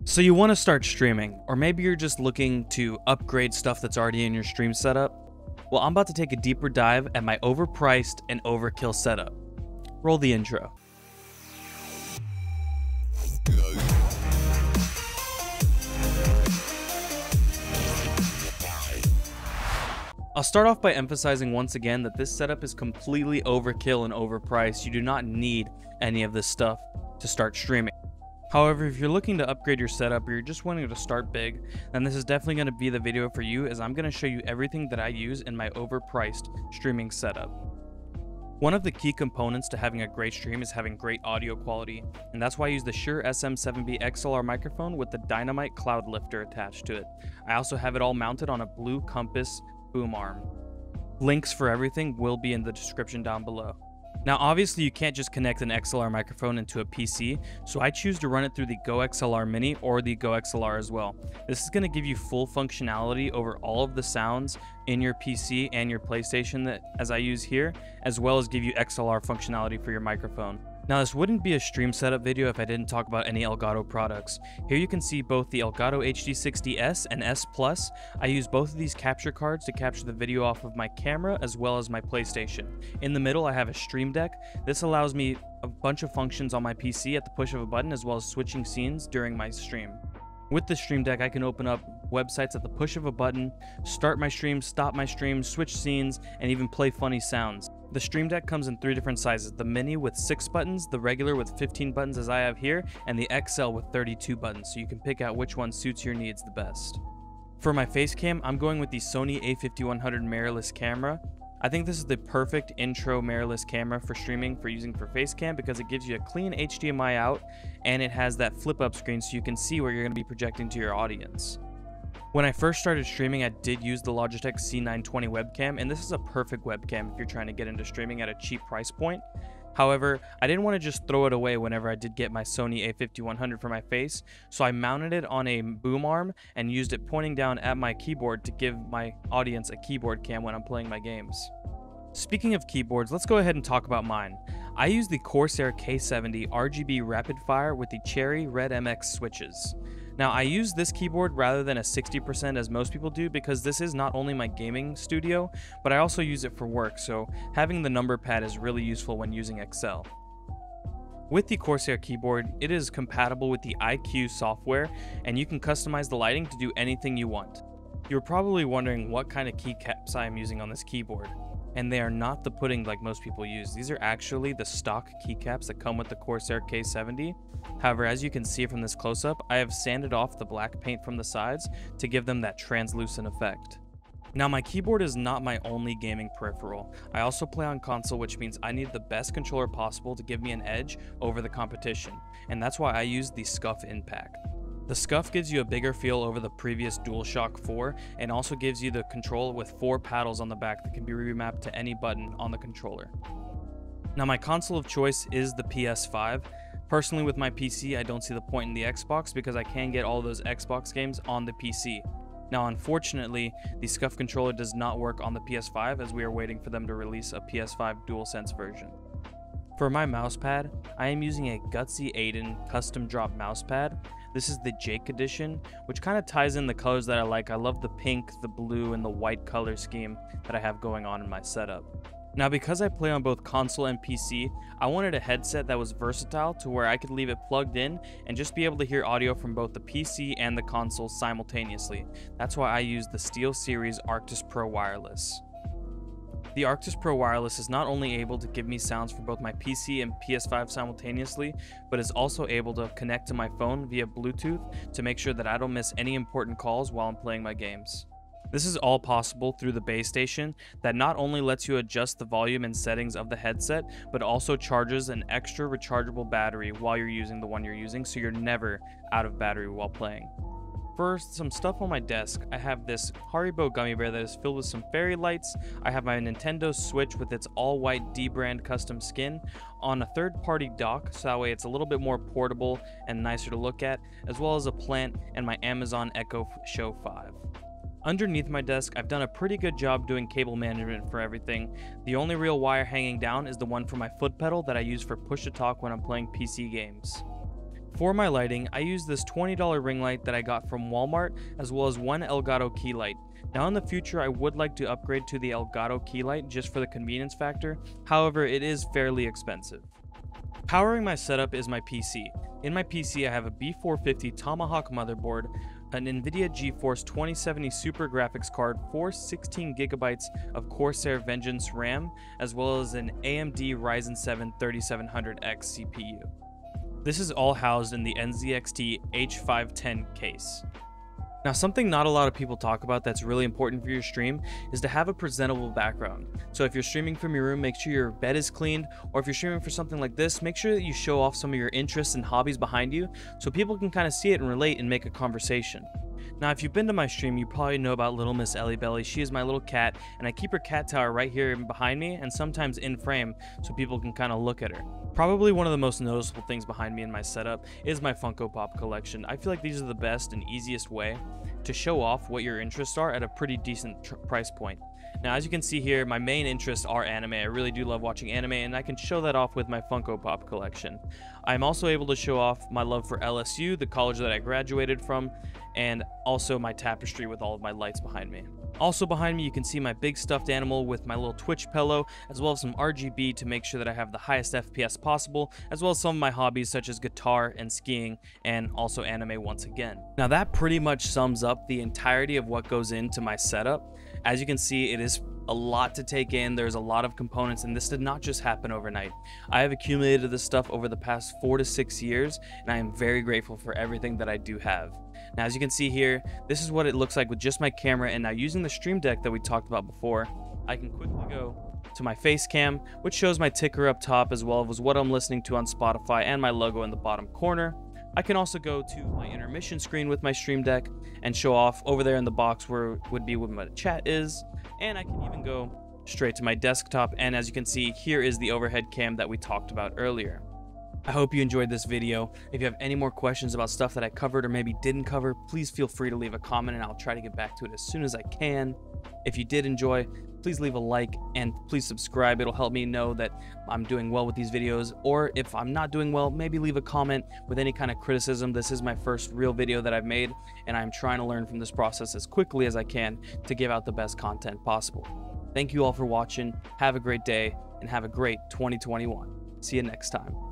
So you want to start streaming, or maybe you're just looking to upgrade stuff that's already in your stream setup? Well, I'm about to take a deeper dive at my overpriced and overkill setup. Roll the intro. I'll start off by emphasizing once again that this setup is completely overkill and overpriced. You do not need any of this stuff to start streaming. However, if you're looking to upgrade your setup or you're just wanting to start big, then this is definitely going to be the video for you, as I'm going to show you everything that I use in my overpriced streaming setup. One of the key components to having a great stream is having great audio quality, and that's why I use the Shure SM7B XLR microphone with the Dynamite Cloud Lifter attached to it. I also have it all mounted on a blue Compass boom arm. Links for everything will be in the description down below. Now obviously you can't just connect an XLR microphone into a PC, so I choose to run it through the GOXLR Mini or the GOXLR as well. This is going to give you full functionality over all of the sounds in your PC and your PlayStation as I use here, as well as give you XLR functionality for your microphone. Now this wouldn't be a stream setup video if I didn't talk about any Elgato products. Here you can see both the Elgato HD60S and S Plus. I use both of these capture cards to capture the video off of my camera as well as my PlayStation. In the middle I have a StreamDeck. This allows me a bunch of functions on my PC at the push of a button, as well as switching scenes during my stream. With the StreamDeck, I can open up websites at the push of a button, start my stream, stop my stream, switch scenes, and even play funny sounds. The StreamDeck comes in 3 different sizes: the Mini with 6 buttons, the regular with 15 buttons as I have here, and the XL with 32 buttons, so you can pick out which one suits your needs the best. For my face cam, I'm going with the Sony a5100 Mirrorless Camera. I think this is the perfect intro mirrorless camera for streaming for using for face cam, because it gives you a clean HDMI out and it has that flip up screen so you can see where you're going to be projecting to your audience. When I first started streaming, I did use the Logitech C920 webcam, and this is a perfect webcam if you're trying to get into streaming at a cheap price point. However, I didn't want to just throw it away whenever I did get my Sony a5100 for my face, so I mounted it on a boom arm and used it pointing down at my keyboard to give my audience a keyboard cam when I'm playing my games. Speaking of keyboards, let's go ahead and talk about mine. I use the Corsair K70 RGB Rapidfire with the Cherry Red MX switches. Now I use this keyboard rather than a 60% as most people do, because this is not only my gaming studio, but I also use it for work, so having the number pad is really useful when using Excel. With the Corsair keyboard, it is compatible with the IQ software, and you can customize the lighting to do anything you want. You're probably wondering what kind of keycaps I am using on this keyboard, and they are not the pudding like most people use. These are actually the stock keycaps that come with the Corsair K70. However, as you can see from this close-up, I have sanded off the black paint from the sides to give them that translucent effect. Now my keyboard is not my only gaming peripheral. I also play on console, which means I need the best controller possible to give me an edge over the competition, and that's why I use the Scuff Impact. The Scuff gives you a bigger feel over the previous DualShock 4, and also gives you the control with 4 paddles on the back that can be remapped to any button on the controller. Now my console of choice is the PS5. Personally, with my PC, I don't see the point in the Xbox because I can get all those Xbox games on the PC. Now unfortunately, the Scuff controller does not work on the PS5, as we are waiting for them to release a PS5 DualSense version. For my mousepad, I am using a GutzyAiden custom drop mousepad. This is the Jake edition, which kind of ties in the colors that I like. I love the pink, the blue, and the white color scheme that I have going on in my setup. Now because I play on both console and PC, I wanted a headset that was versatile to where I could leave it plugged in and just be able to hear audio from both the PC and the console simultaneously. That's why I use the SteelSeries Arctis Pro Wireless. The Arctis Pro Wireless is not only able to give me sounds for both my PC and PS5 simultaneously, but is also able to connect to my phone via Bluetooth to make sure that I don't miss any important calls while I'm playing my games. This is all possible through the base station that not only lets you adjust the volume and settings of the headset, but also charges an extra rechargeable battery while you're using the one you're using, so you're never out of battery while playing. For some stuff on my desk, I have this Haribo gummy bear that is filled with some fairy lights. I have my Nintendo Switch with its all-white D-brand custom skin on a third-party dock, so that way it's a little bit more portable and nicer to look at, as well as a plant and my Amazon Echo Show 5. Underneath my desk, I've done a pretty good job doing cable management for everything. The only real wire hanging down is the one for my foot pedal that I use for push-to-talk when I'm playing PC games. For my lighting, I use this $20 ring light that I got from Walmart, as well as one Elgato Keylight. Now in the future, I would like to upgrade to the Elgato Keylight just for the convenience factor, however it is fairly expensive. Powering my setup is my PC. In my PC I have a B450 Tomahawk motherboard, an NVIDIA GeForce 2070 Super Graphics card, 4 16GB of Corsair Vengeance RAM, as well as an AMD Ryzen 7 3700X CPU. This is all housed in the NZXT H510 case. Now, something not a lot of people talk about that's really important for your stream is to have a presentable background. So if you're streaming from your room, make sure your bed is cleaned, or if you're streaming for something like this, make sure that you show off some of your interests and hobbies behind you so people can kind of see it and relate and make a conversation. Now, if you've been to my stream, you probably know about little Miss Ellie Belly. She is my little cat, and I keep her cat tower right here behind me and sometimes in frame so people can kind of look at her. Probably one of the most noticeable things behind me in my setup is my Funko Pop collection. I feel like these are the best and easiest way to show off what your interests are at a pretty decent price point. Now, as you can see here, my main interests are anime. I really do love watching anime, and I can show that off with my Funko Pop collection. I'm also able to show off my love for LSU, the college that I graduated from, and also my tapestry with all of my lights behind me. Also behind me, you can see my big stuffed animal with my little Twitch pillow, as well as some RGB to make sure that I have the highest FPS possible, as well as some of my hobbies such as guitar and skiing, and also anime once again. Now that pretty much sums up the entirety of what goes into my setup. As you can see, it is a lot to take in. There's a lot of components, and this did not just happen overnight. I have accumulated this stuff over the past 4 to 6 years, and I am very grateful for everything that I do have. Now, as you can see here, this is what it looks like with just my camera, and now using the StreamDeck that we talked about before, I can quickly go to my face cam, which shows my ticker up top as well as what I'm listening to on Spotify and my logo in the bottom corner. I can also go to my intermission screen with my StreamDeck and show off over there in the box where would be what my chat is, and I can even go straight to my desktop, and as you can see, here is the overhead cam that we talked about earlier. I hope you enjoyed this video. If you have any more questions about stuff that I covered or maybe didn't cover, please feel free to leave a comment and I'll try to get back to it as soon as I can. If you did enjoy, please leave a like and please subscribe. It'll help me know that I'm doing well with these videos, or if I'm not doing well, maybe leave a comment with any kind of criticism. This is my first real video that I've made, and I'm trying to learn from this process as quickly as I can to give out the best content possible. Thank you all for watching. Have a great day and have a great 2021. See you next time.